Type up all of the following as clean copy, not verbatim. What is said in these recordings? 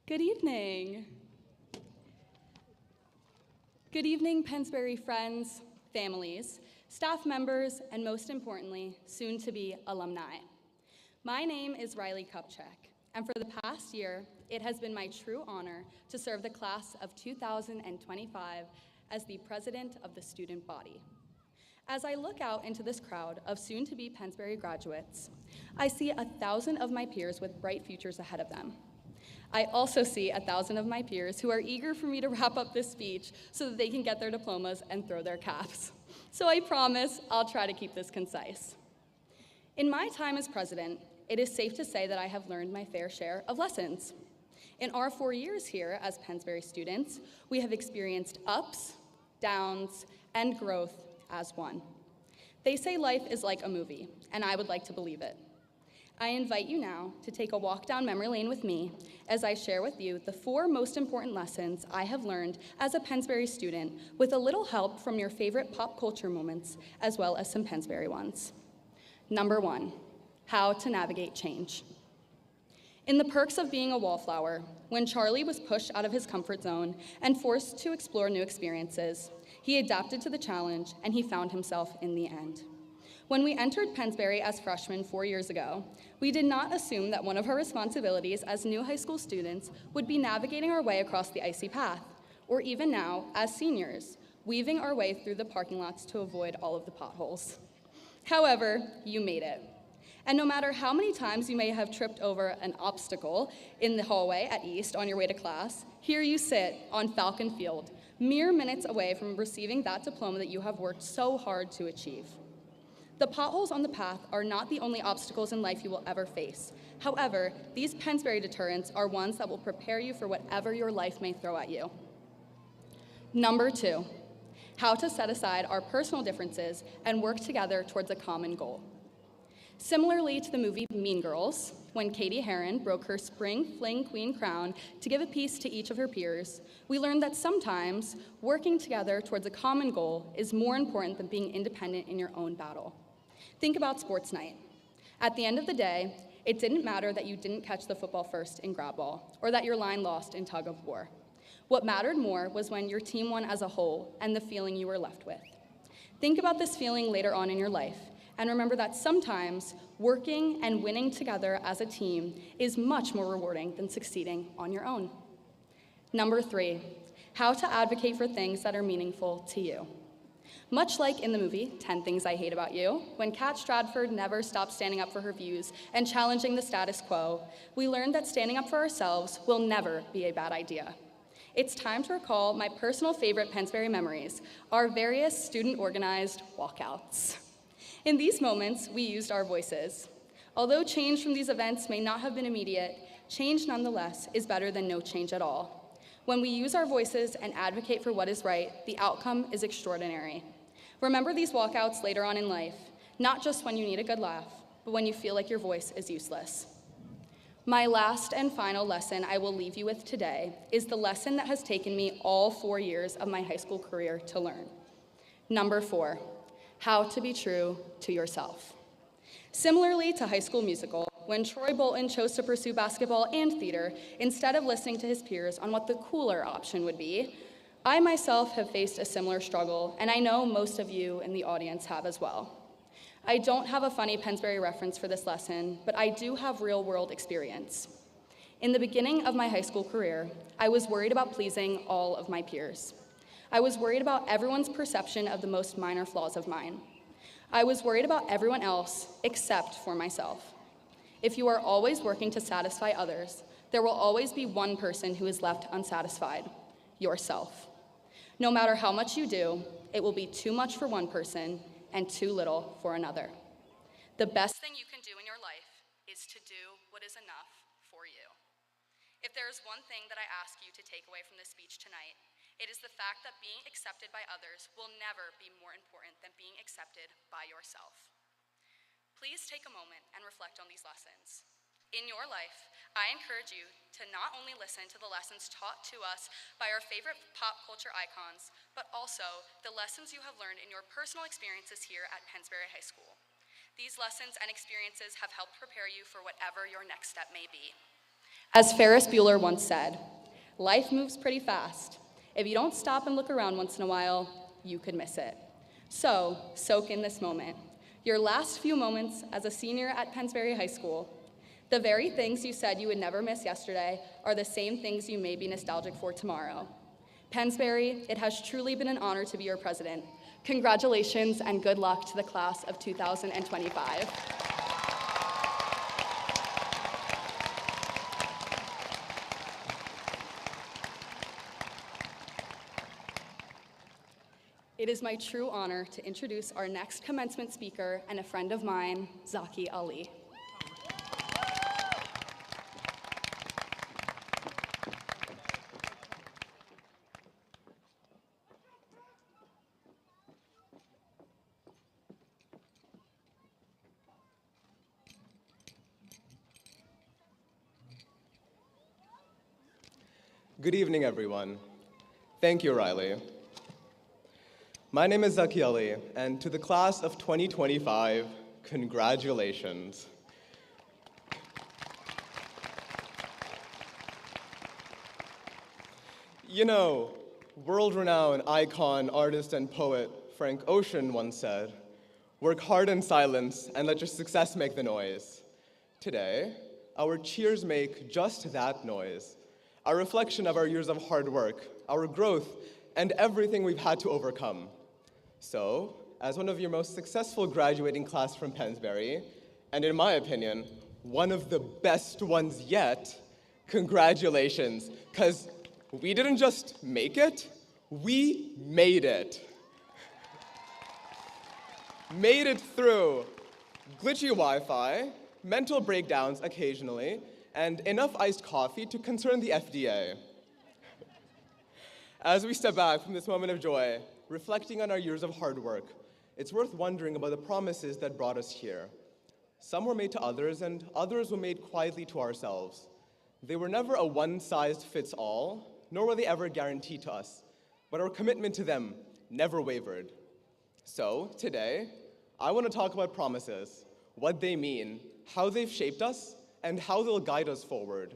Good evening. Good evening, Pennsbury friends, families, staff members, and most importantly, soon-to-be alumni. My name is Riley Kupchak, and for the past year, it has been my true honor to serve the class of 2025 as the president of the student body. As I look out into this crowd of soon-to-be Pennsbury graduates, I see 1,000 of my peers with bright futures ahead of them. I also see 1,000 of my peers who are eager for me to wrap up this speech so that they can get their diplomas and throw their caps. So I promise I'll try to keep this concise. In my time as president, it is safe to say that I have learned my fair share of lessons. In our 4 years here as Pennsbury students, we have experienced ups, downs, and growth as one. They say life is like a movie, and I would like to believe it. I invite you now to take a walk down memory lane with me as I share with you the 4 most important lessons I have learned as a Pennsbury student with a little help from your favorite pop culture moments as well as some Pennsbury ones. Number 1, how to navigate change. In The Perks of Being a Wallflower, when Charlie was pushed out of his comfort zone and forced to explore new experiences, he adapted to the challenge and he found himself in the end. When we entered Pennsbury as freshmen 4 years ago, we did not assume that one of our responsibilities as new high school students would be navigating our way across the icy path, or even now, as seniors, weaving our way through the parking lots to avoid all of the potholes. However, you made it. And no matter how many times you may have tripped over an obstacle in the hallway at East on your way to class, here you sit on Falcon Field, mere minutes away from receiving that diploma that you have worked so hard to achieve. The potholes on the path are not the only obstacles in life you will ever face. However, these Pennsbury deterrents are ones that will prepare you for whatever your life may throw at you. Number 2, how to set aside our personal differences and work together towards a common goal. Similarly to the movie Mean Girls, when Katie Heron broke her spring fling queen crown to give a piece to each of her peers, we learned that sometimes working together towards a common goal is more important than being independent in your own battle. Think about sports night. At the end of the day, it didn't matter that you didn't catch the football first in grab ball, or that your line lost in tug of war. What mattered more was when your team won as a whole and the feeling you were left with. Think about this feeling later on in your life, and remember that sometimes working and winning together as a team is much more rewarding than succeeding on your own. Number 3, how to advocate for things that are meaningful to you. Much like in the movie 10 Things I Hate About You, when Kat Stratford never stopped standing up for her views and challenging the status quo, we learned that standing up for ourselves will never be a bad idea. It's time to recall my personal favorite Pennsbury memories, our various student-organized walkouts. In these moments, we used our voices. Although change from these events may not have been immediate, change nonetheless is better than no change at all. When we use our voices and advocate for what is right, the outcome is extraordinary. Remember these walkouts later on in life, not just when you need a good laugh, but when you feel like your voice is useless. My last and final lesson I will leave you with today is the lesson that has taken me all 4 years of my high school career to learn. Number 4, how to be true to yourself. Similarly to High School Musical, when Troy Bolton chose to pursue basketball and theater instead of listening to his peers on what the cooler option would be, I myself have faced a similar struggle, and I know most of you in the audience have as well. I don't have a funny Pennsbury reference for this lesson, but I do have real-world experience. In the beginning of my high school career, I was worried about pleasing all of my peers. I was worried about everyone's perception of the most minor flaws of mine. I was worried about everyone else except for myself. If you are always working to satisfy others, there will always be one person who is left unsatisfied: yourself. No matter how much you do, it will be too much for one person and too little for another. The best thing you can do in your life is to do what is enough for you. If there is one thing that I ask you to take away from this speech tonight, it is the fact that being accepted by others will never be more important than being accepted by yourself. Please take a moment and reflect on these lessons. In your life, I encourage you to not only listen to the lessons taught to us by our favorite pop culture icons, but also the lessons you have learned in your personal experiences here at Pennsbury High School. These lessons and experiences have helped prepare you for whatever your next step may be. As Ferris Bueller once said, life moves pretty fast. If you don't stop and look around once in a while, you could miss it. So, soak in this moment. Your last few moments as a senior at Pennsbury High School. The very things you said you would never miss yesterday are the same things you may be nostalgic for tomorrow. Pennsbury, it has truly been an honor to be your president. Congratulations and good luck to the class of 2025. It is my true honor to introduce our next commencement speaker and a friend of mine, Zaki Ali. Good evening, everyone. Thank you, Riley. My name is Zaki Ali, and to the class of 2025, congratulations. You know, world-renowned icon, artist, and poet Frank Ocean once said, "Work hard in silence and let your success make the noise." Today, our cheers make just that noise, a reflection of our years of hard work, our growth, and everything we've had to overcome. So, as one of your most successful graduating class from Pennsbury, and in my opinion, one of the best ones yet, congratulations, because we didn't just make it, we made it. Made it through glitchy Wi-Fi, mental breakdowns occasionally, and enough iced coffee to concern the FDA. As we step back from this moment of joy, reflecting on our years of hard work, it's worth wondering about the promises that brought us here. Some were made to others, and others were made quietly to ourselves. They were never a one-size-fits-all, nor were they ever guaranteed to us, but our commitment to them never wavered. So, today, I want to talk about promises, what they mean, how they've shaped us, and how they'll guide us forward.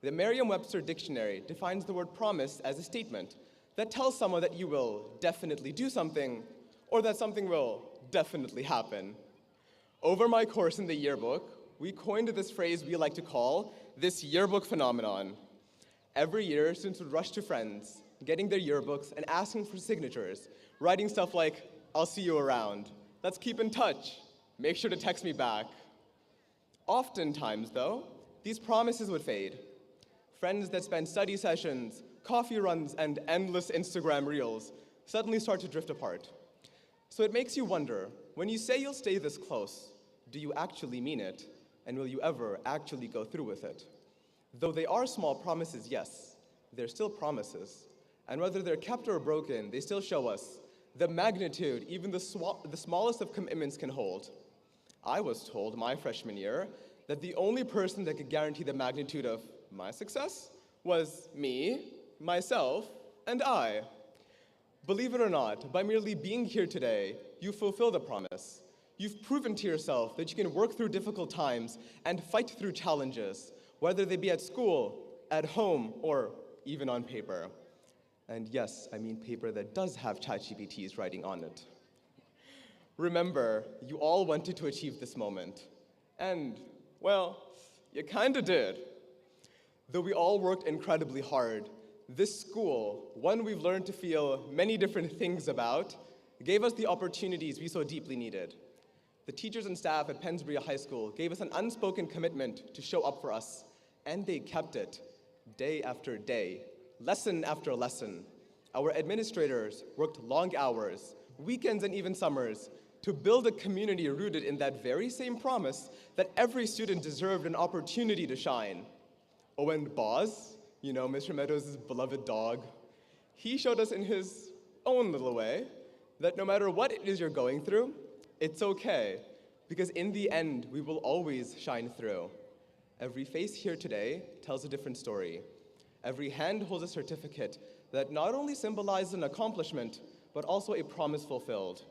The Merriam-Webster Dictionary defines the word promise as a statement that tells someone that you will definitely do something, or that something will definitely happen. Over my course in the yearbook, we coined this phrase we like to call this yearbook phenomenon. Every year, students would rush to friends, getting their yearbooks and asking for signatures, writing stuff like, "I'll see you around," "Let's keep in touch," "Make sure to text me back." Oftentimes, though, these promises would fade. Friends that spend study sessions, coffee runs, and endless Instagram reels suddenly start to drift apart. So it makes you wonder, when you say you'll stay this close, do you actually mean it? And will you ever actually go through with it? Though they are small promises, yes, they're still promises. And whether they're kept or broken, they still show us the magnitude even the smallest of commitments can hold. I was told my freshman year that the only person that could guarantee the magnitude of my success was me, myself, and I. Believe it or not, by merely being here today, you fulfill the promise. You've proven to yourself that you can work through difficult times and fight through challenges, whether they be at school, at home, or even on paper. And yes, I mean paper that does have ChatGPT's writing on it. Remember, you all wanted to achieve this moment. And, well, you kinda did. Though we all worked incredibly hard, this school, one we've learned to feel many different things about, gave us the opportunities we so deeply needed. The teachers and staff at Pennsbury High School gave us an unspoken commitment to show up for us, and they kept it day after day, lesson after lesson. Our administrators worked long hours, weekends, and even summers to build a community rooted in that very same promise that every student deserved an opportunity to shine. Oh, and Boz, you know, Mr. Meadows' beloved dog, he showed us in his own little way that no matter what it is you're going through, it's okay, because in the end, we will always shine through. Every face here today tells a different story. Every hand holds a certificate that not only symbolizes an accomplishment, but also a promise fulfilled.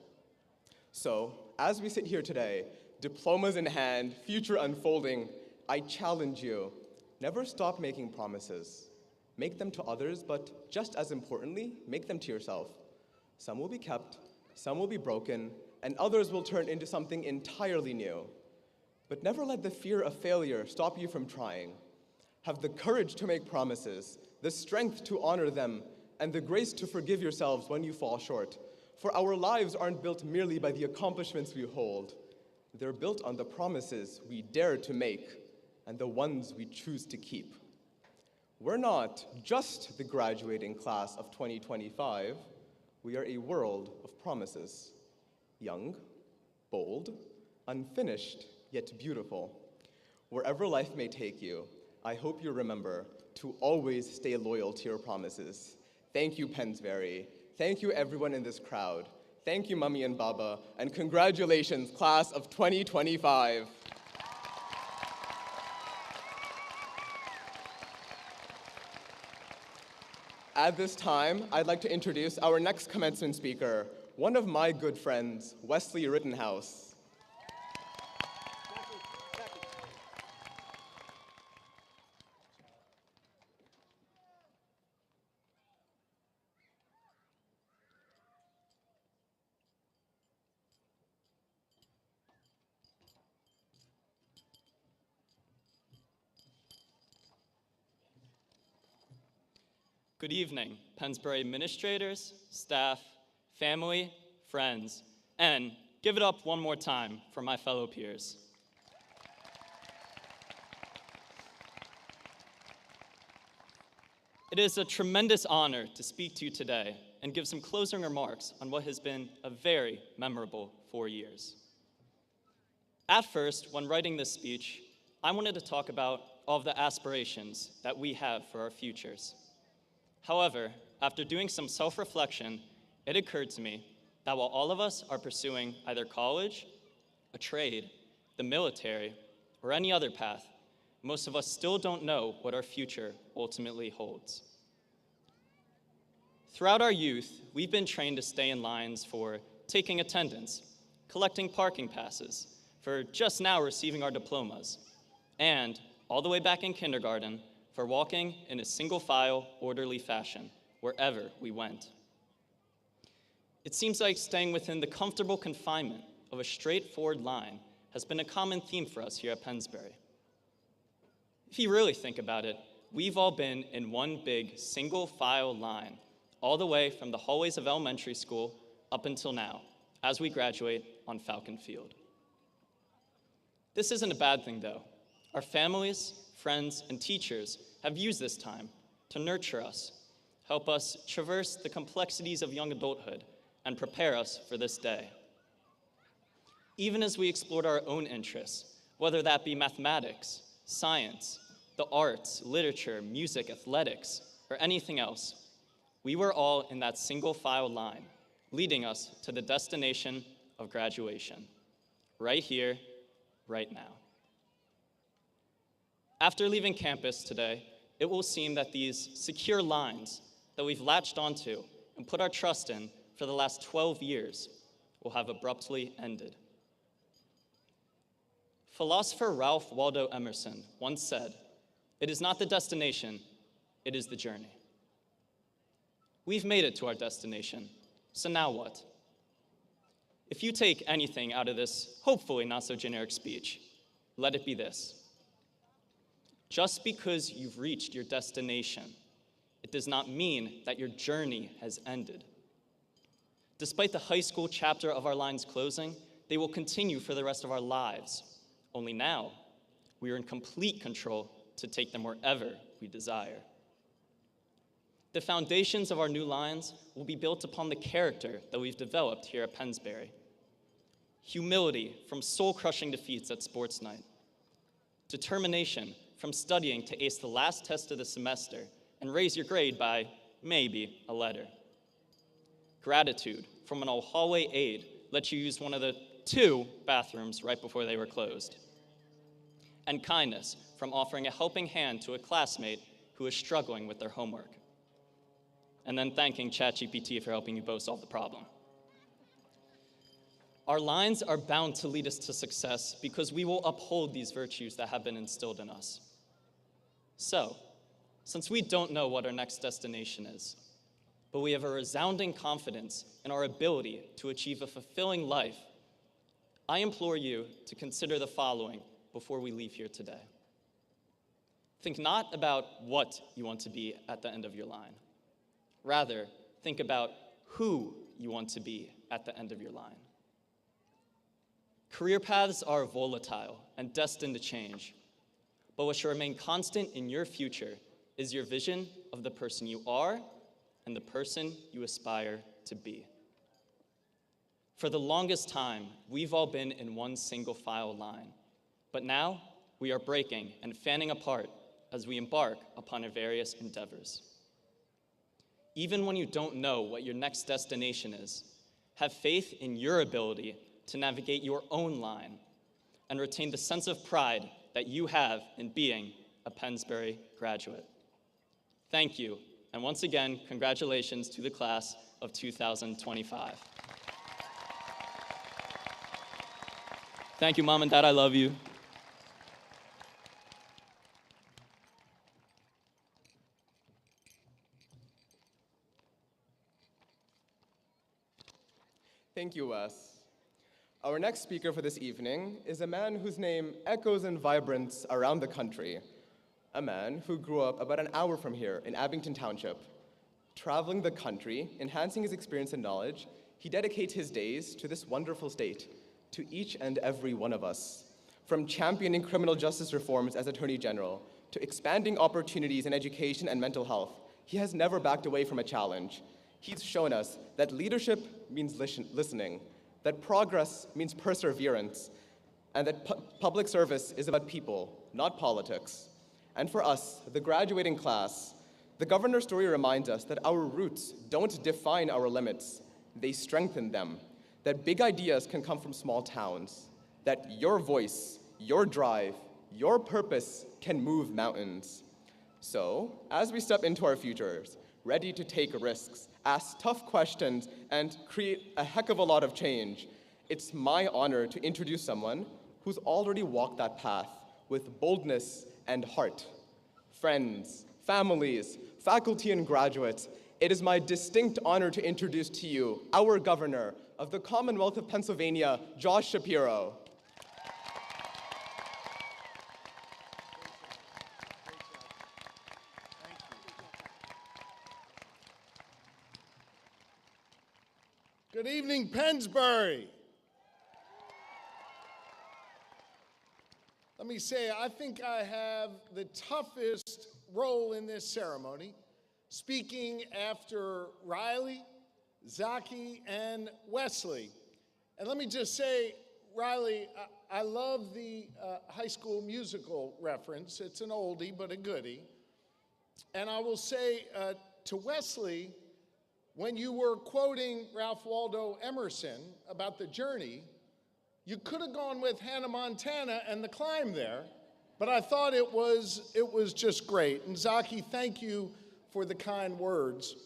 So, as we sit here today, diplomas in hand, future unfolding, I challenge you, Never stop making promises. Make them to others, but just as importantly, make them to yourself. Some will be kept, some will be broken, and others will turn into something entirely new. But never let the fear of failure stop you from trying. Have the courage to make promises, the strength to honor them, and the grace to forgive yourselves when you fall short. For our lives aren't built merely by the accomplishments we hold. They're built on the promises we dare to make and the ones we choose to keep. We're not just the graduating class of 2025. We are a world of promises. Young, bold, unfinished, yet beautiful. Wherever life may take you, I hope you remember to always stay loyal to your promises. Thank you, Pennsbury. Thank you, everyone in this crowd. Thank you, Mummy and Baba, and congratulations, class of 2025. At this time, I'd like to introduce our next commencement speaker, one of my good friends, Wesley Rittenhouse. Good evening, Pennsbury administrators, staff, family, friends, and give it up one more time for my fellow peers. It is a tremendous honor to speak to you today and give some closing remarks on what has been a very memorable 4 years. At first, when writing this speech, I wanted to talk about all of the aspirations that we have for our futures. However, after doing some self-reflection, it occurred to me that while all of us are pursuing either college, a trade, the military, or any other path, most of us still don't know what our future ultimately holds. Throughout our youth, we've been trained to stay in lines for taking attendance, collecting parking passes, for just now receiving our diplomas, and all the way back in kindergarten, for walking in a single-file, orderly fashion wherever we went. It seems like staying within the comfortable confinement of a straightforward line has been a common theme for us here at Pennsbury. If you really think about it, we've all been in one big single-file line, all the way from the hallways of elementary school up until now, as we graduate on Falcon Field. This isn't a bad thing, though. Our families, friends, and teachers have used this time to nurture us, help us traverse the complexities of young adulthood, and prepare us for this day. Even as we explored our own interests, whether that be mathematics, science, the arts, literature, music, athletics, or anything else, we were all in that single-file line, leading us to the destination of graduation, right here, right now. After leaving campus today, it will seem that these secure lines that we've latched onto and put our trust in for the last 12 years will have abruptly ended. Philosopher Ralph Waldo Emerson once said, "It is not the destination, it is the journey." We've made it to our destination, so now what? If you take anything out of this hopefully not so generic speech, let it be this. Just because you've reached your destination, it does not mean that your journey has ended. Despite the high school chapter of our lines closing, they will continue for the rest of our lives. Only now, we are in complete control to take them wherever we desire. The foundations of our new lines will be built upon the character that we've developed here at Pennsbury. Humility from soul-crushing defeats at sports night. Determination from studying to ace the last test of the semester and raise your grade by maybe a letter. Gratitude from an old hallway aide let you use one of the 2 bathrooms right before they were closed. And kindness from offering a helping hand to a classmate who is struggling with their homework. And then thanking ChatGPT for helping you both solve the problem. Our lines are bound to lead us to success because we will uphold these virtues that have been instilled in us. So, since we don't know what our next destination is, but we have a resounding confidence in our ability to achieve a fulfilling life, I implore you to consider the following before we leave here today. Think not about what you want to be at the end of your line. Rather, think about who you want to be at the end of your line. Career paths are volatile and destined to change, but what should remain constant in your future is your vision of the person you are and the person you aspire to be. For the longest time, we've all been in one single file line, but now we are breaking and fanning apart as we embark upon our various endeavors. Even when you don't know what your next destination is, have faith in your ability to navigate your own line and retain the sense of pride that you have in being a Pennsbury graduate. Thank you, and once again, congratulations to the class of 2025. Thank you, Mom and Dad, I love you. Thank you, Wes. Our next speaker for this evening is a man whose name echoes in vibrance around the country. A man who grew up about an hour from here in Abington Township. Traveling the country, enhancing his experience and knowledge, he dedicates his days to this wonderful state, to each and every one of us. From championing criminal justice reforms as Attorney General, to expanding opportunities in education and mental health, he has never backed away from a challenge. He's shown us that leadership means listening, that progress means perseverance, and that public service is about people, not politics. And for us, the graduating class, the governor's story reminds us that our roots don't define our limits, they strengthen them, that big ideas can come from small towns, that your voice, your drive, your purpose can move mountains. So, as we step into our futures, ready to take risks, ask tough questions, and create a heck of a lot of change, it's my honor to introduce someone who's already walked that path with boldness and heart. Friends, families, faculty, and graduates, it is my distinct honor to introduce to you our governor of the Commonwealth of Pennsylvania, Josh Shapiro. Good evening, Pennsbury. Let me say, I think I have the toughest role in this ceremony, speaking after Riley, Zaki, and Wesley. And let me just say, Riley, I love the High School Musical reference. It's an oldie, but a goodie. And I will say to Wesley, when you were quoting Ralph Waldo Emerson about the journey, you could have gone with Hannah Montana and the climb there, but I thought it was just great. And Zaki, thank you for the kind words.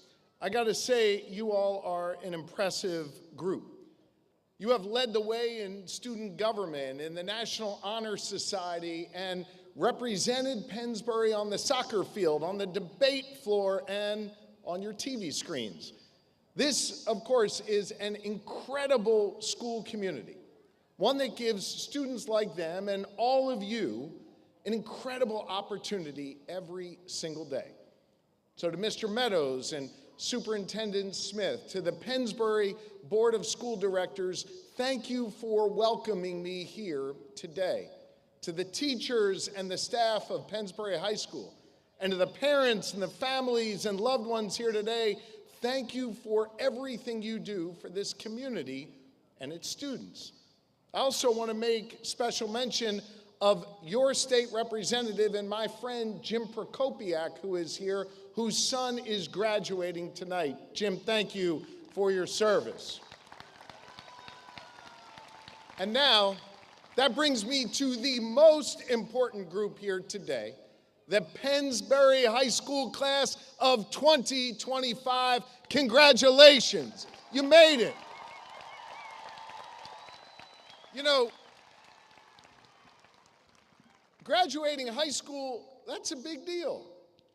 I gotta say, you all are an impressive group. You have led the way in student government, in the National Honor Society, and represented Pennsbury on the soccer field, on the debate floor, and on your TV screens. This, of course, is an incredible school community, one that gives students like them and all of you an incredible opportunity every single day. So to Mr. Meadows and Superintendent Smith, to the Pennsbury Board of School Directors, thank you for welcoming me here today. To the teachers and the staff of Pennsbury High School, and to the parents and the families and loved ones here today, thank you for everything you do for this community and its students. I also want to make special mention of your state representative and my friend Jim Prokopiak, who is here, whose son is graduating tonight. Jim, thank you for your service. And now, that brings me to the most important group here today, the Pennsbury High School Class of 2025. Congratulations, you made it. You know, graduating high school that's a big deal.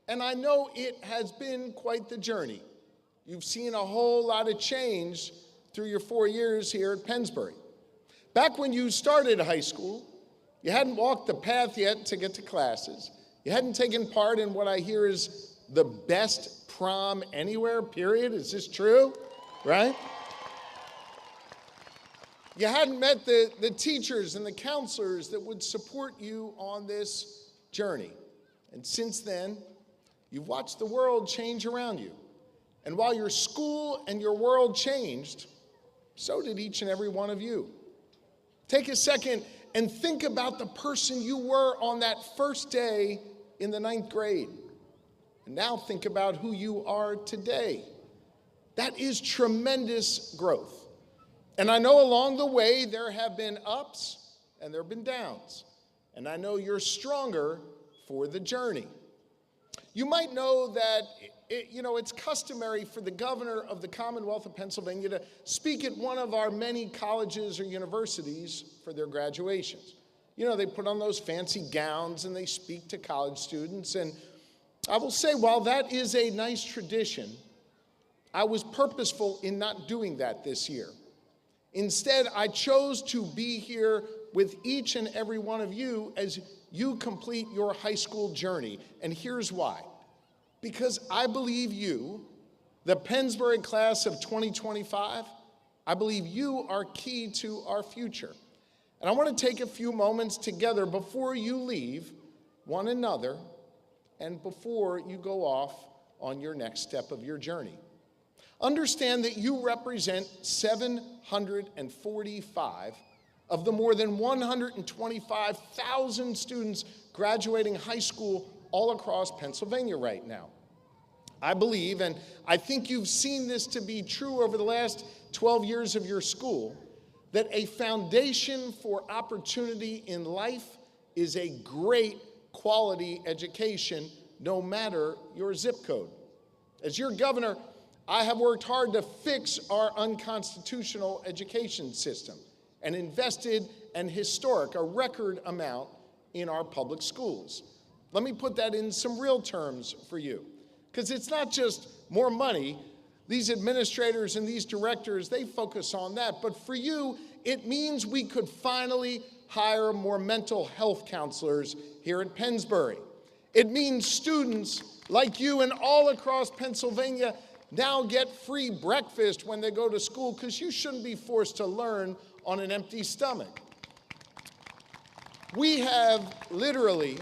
And I know it has been quite the journey. You've seen a whole lot of change through your 4 years here at Pennsbury. Back when you started high school, you hadn't walked the path yet to get to classes. You hadn't taken part in what I hear is the best prom anywhere, period. Is this true? Right? You hadn't met the teachers and the counselors that would support you on this journey. And since then, you've watched the world change around you. And while your school and your world changed, so did each and every one of you. Take a second and think about the person you were on that first day in the 9th grade. And now think about who you are today. That is tremendous growth. And I know along the way there have been ups and there have been downs. And I know you're stronger for the journey. You might know that it's customary for the governor of the Commonwealth of Pennsylvania to speak at one of our many colleges or universities for their graduations. They put on those fancy gowns and they speak to college students. And I will say, while that is a nice tradition, I was purposeful in not doing that this year. Instead, I chose to be here with each and every one of you as you complete your high school journey. And here's why. Because I believe you, the Pennsbury class of 2025, I believe you are key to our future. And I want to take a few moments together before you leave one another and before you go off on your next step of your journey. Understand that you represent 745 of the more than 125,000 students graduating high school all across Pennsylvania right now. I believe, and I think you've seen this to be true over the last 12 years of your school, that a foundation for opportunity in life is a great quality education, no matter your zip code. As your governor, I have worked hard to fix our unconstitutional education system and invested a record amount in our public schools. Let me put that in some real terms for you, because it's not just more money. These administrators and these directors, they focus on that. But for you, it means we could finally hire more mental health counselors here at Pennsbury. It means students like you and all across Pennsylvania now get free breakfast when they go to school, because you shouldn't be forced to learn on an empty stomach. We have literally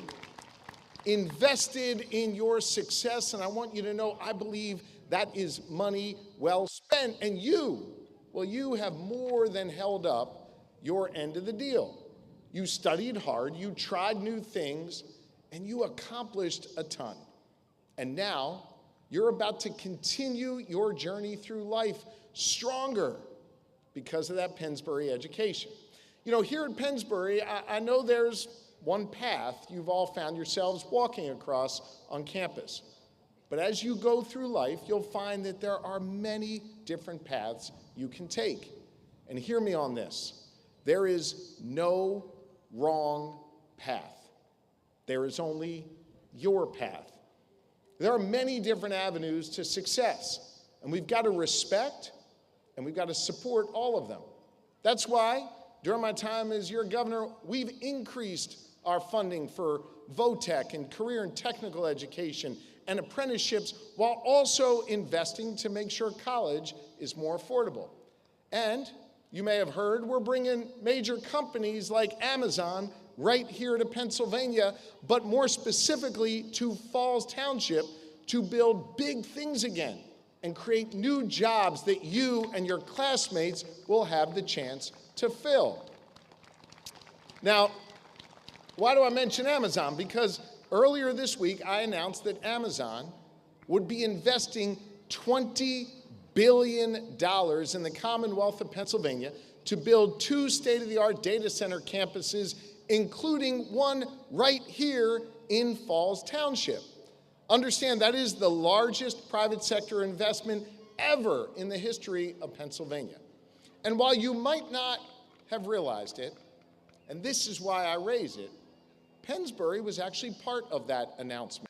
invested in your success, and I want you to know I believe that is money well spent. And you have more than held up your end of the deal. You studied hard, you tried new things, and you accomplished a ton. And now you're about to continue your journey through life stronger because of that Pennsbury education. Here at Pennsbury, I know there's one path you've all found yourselves walking across on campus. But as you go through life, you'll find that there are many different paths you can take. And hear me on this. There is no wrong path. There is only your path. There are many different avenues to success, and we've got to respect and we've got to support all of them. That's why, during my time as your governor, we've increased our funding for VOTEC and career and technical education and apprenticeships, while also investing to make sure college is more affordable. And you may have heard, we're bringing major companies like Amazon right here to Pennsylvania, but more specifically to Falls Township, to build big things again and create new jobs that you and your classmates will have the chance to fill. Now, why do I mention Amazon? Because earlier this week, I announced that Amazon would be investing $20 billion in the Commonwealth of Pennsylvania to build 2 state-of-the-art data center campuses, including one right here in Falls Township. Understand, that is the largest private sector investment ever in the history of Pennsylvania. And while you might not have realized it, and this is why I raise it, Pennsbury was actually part of that announcement,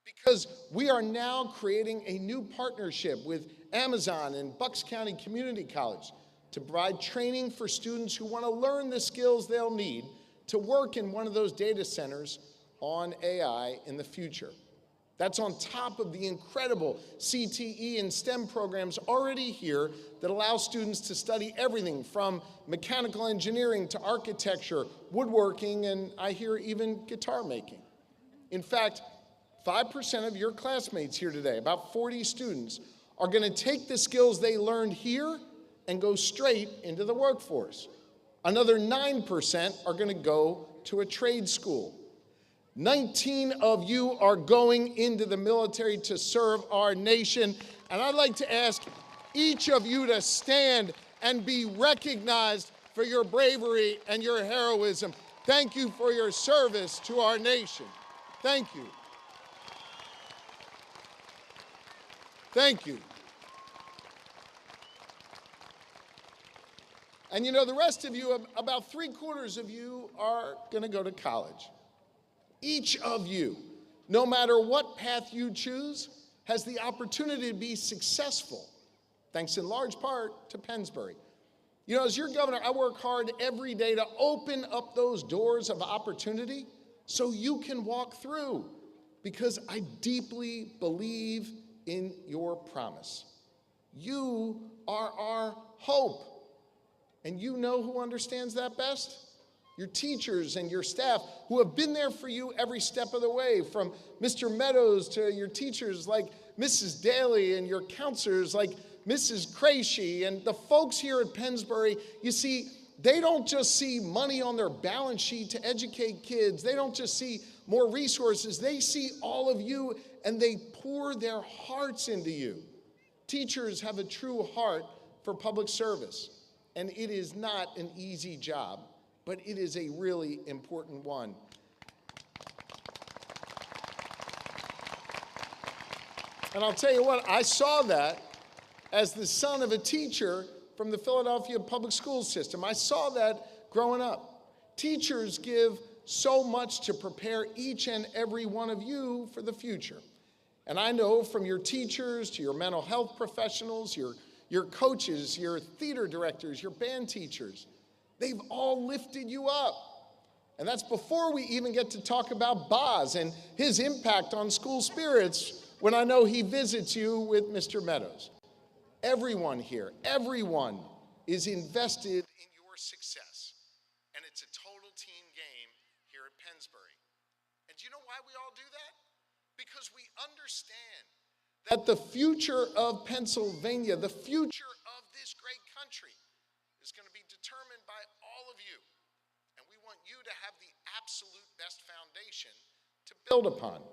because we are now creating a new partnership with Amazon and Bucks County Community College to provide training for students who want to learn the skills they'll need to work in one of those data centers on AI in the future. That's on top of the incredible CTE and STEM programs already here that allow students to study everything from mechanical engineering to architecture, woodworking, and I hear even guitar making. In fact, 5% of your classmates here today, about 40 students, are going to take the skills they learned here and go straight into the workforce. Another 9% are going to go to a trade school. 19 of you are going into the military to serve our nation. And I'd like to ask each of you to stand and be recognized for your bravery and your heroism. Thank you for your service to our nation. Thank you. Thank you. And you know, the rest of you, about 3/4 of you, are going to go to college. Each of you, no matter what path you choose, has the opportunity to be successful, thanks in large part to Pennsbury. You know, as your governor, I work hard every day to open up those doors of opportunity so you can walk through, because I deeply believe in your promise. You are our hope. And you know who understands that best? Your teachers and your staff, who have been there for you every step of the way, from Mr. Meadows to your teachers like Mrs. Daly and your counselors like Mrs. Krashy, and the folks here at Pennsbury. You see, they don't just see money on their balance sheet to educate kids. They don't just see more resources. They see all of you, and they pour their hearts into you. Teachers have a true heart for public service, and it is not an easy job, but it is a really important one. And I'll tell you what, I saw that as the son of a teacher from the Philadelphia public school system. I saw that growing up. Teachers give so much to prepare each and every one of you for the future. And I know from your teachers to your mental health professionals, your coaches, your theater directors, your band teachers, they've all lifted you up. And that's before we even get to talk about Boz and his impact on school spirits when I know he visits you with Mr. Meadows. Everyone here, everyone is invested in your success. And it's a total team game here at Pennsbury. And do you know why we all do that? Because we understand that the future of Pennsylvania, the future of this great country, is going to be determined by all of you. And we want you to have the absolute best foundation to build upon.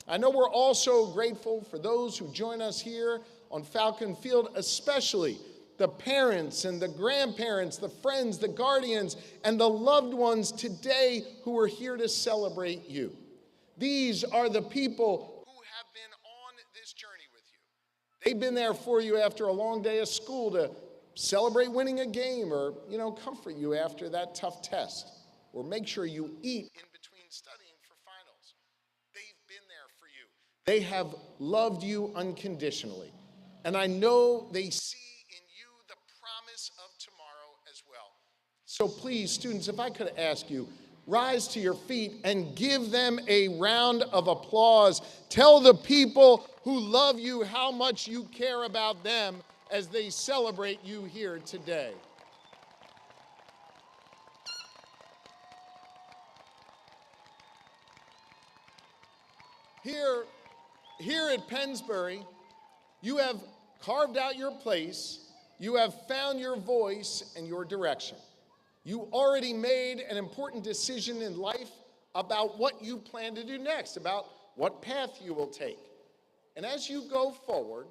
I know we're also grateful for those who join us here on Falcon Field, especially the parents and the grandparents, the friends, the guardians, and the loved ones today who are here to celebrate you. These are the people who have been on this journey with you. They've been there for you after a long day of school to celebrate winning a game, or, comfort you after that tough test, or make sure you eat in between studying for finals. They've been there for you. They have loved you unconditionally. And I know they see in you the promise of tomorrow as well. So please, students, if I could ask you, rise to your feet and give them a round of applause. Tell the people who love you how much you care about them as they celebrate you here today. Here at Pennsbury, you have carved out your place, you have found your voice and your direction. You already made an important decision in life about what you plan to do next, about what path you will take. And as you go forward,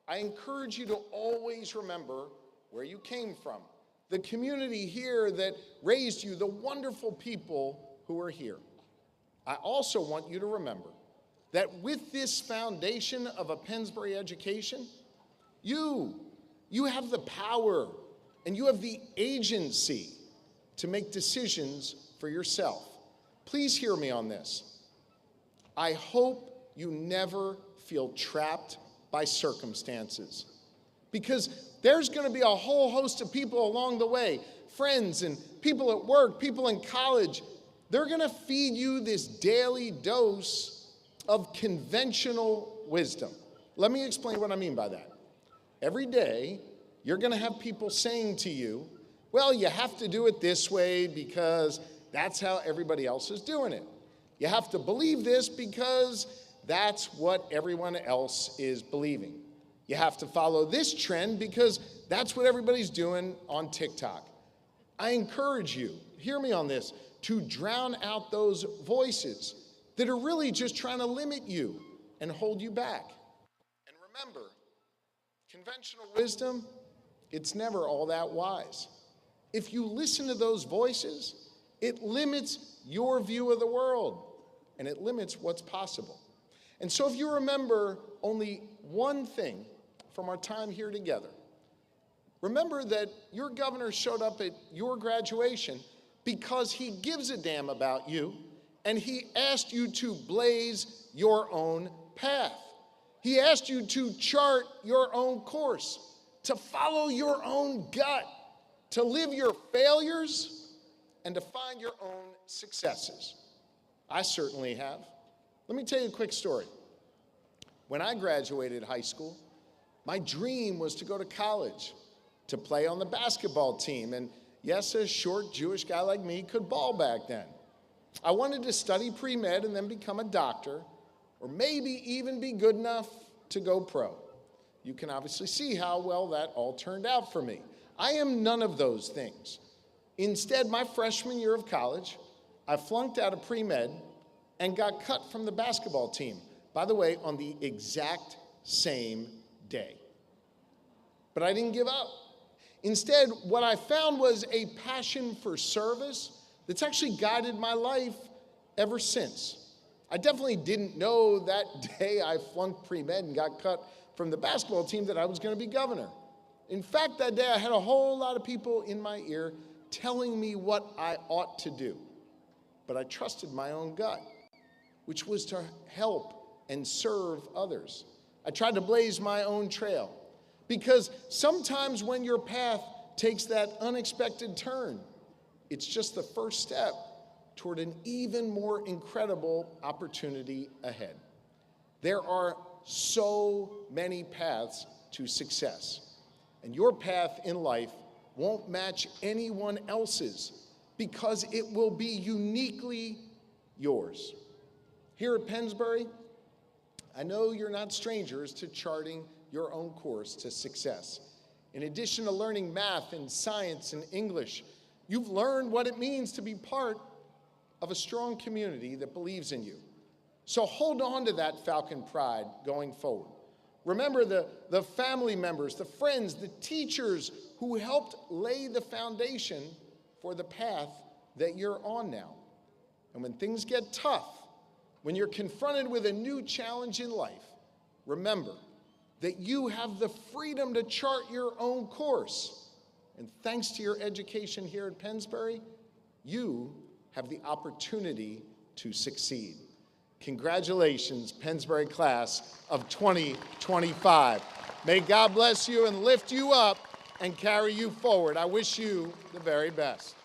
I encourage you to always remember where you came from, the community here that raised you, the wonderful people who are here. I also want you to remember that with this foundation of a Pennsbury education, you have the power and you have the agency to make decisions for yourself. Please hear me on this. I hope you never feel trapped by circumstances, because there's going to be a whole host of people along the way, friends and people at work, people in college. They're going to feed you this daily dose of conventional wisdom. Let me explain what I mean by that. Every day, you're going to have people saying to you, well, you have to do it this way because that's how everybody else is doing it. You have to believe this because that's what everyone else is believing. You have to follow this trend because that's what everybody's doing on TikTok. I encourage you, hear me on this, to drown out those voices that are really just trying to limit you and hold you back. And remember, conventional wisdom, it's never all that wise. If you listen to those voices, it limits your view of the world, and it limits what's possible. And so if you remember only one thing from our time here together, remember that your governor showed up at your graduation because he gives a damn about you, and he asked you to blaze your own path. He asked you to chart your own course, to follow your own gut, to live your failures, and to find your own successes. I certainly have. Let me tell you a quick story. When I graduated high school, my dream was to go to college, to play on the basketball team, and yes, a short Jewish guy like me could ball back then. I wanted to study pre-med and then become a doctor, or maybe even be good enough to go pro. You can obviously see how well that all turned out for me. I am none of those things. Instead, my freshman year of college, I flunked out of pre-med and got cut from the basketball team. By the way, on the exact same day. But I didn't give up. Instead, what I found was a passion for service that's actually guided my life ever since. I definitely didn't know that day I flunked pre-med and got cut from the basketball team that I was going to be governor. In fact, that day I had a whole lot of people in my ear telling me what I ought to do. But I trusted my own gut, which was to help and serve others. I tried to blaze my own trail, because sometimes when your path takes that unexpected turn, it's just the first step toward an even more incredible opportunity ahead. There are so many paths to success, and your path in life won't match anyone else's because it will be uniquely yours. Here at Pennsbury, I know you're not strangers to charting your own course to success. In addition to learning math and science and English, you've learned what it means to be part of a strong community that believes in you. So hold on to that Falcon pride going forward. Remember the family members, the friends, the teachers who helped lay the foundation for the path that you're on now. And when things get tough, when you're confronted with a new challenge in life, remember that you have the freedom to chart your own course. And thanks to your education here at Pennsbury, you have the opportunity to succeed. Congratulations, Pennsbury class of 2025. May God bless you and lift you up and carry you forward. I wish you the very best.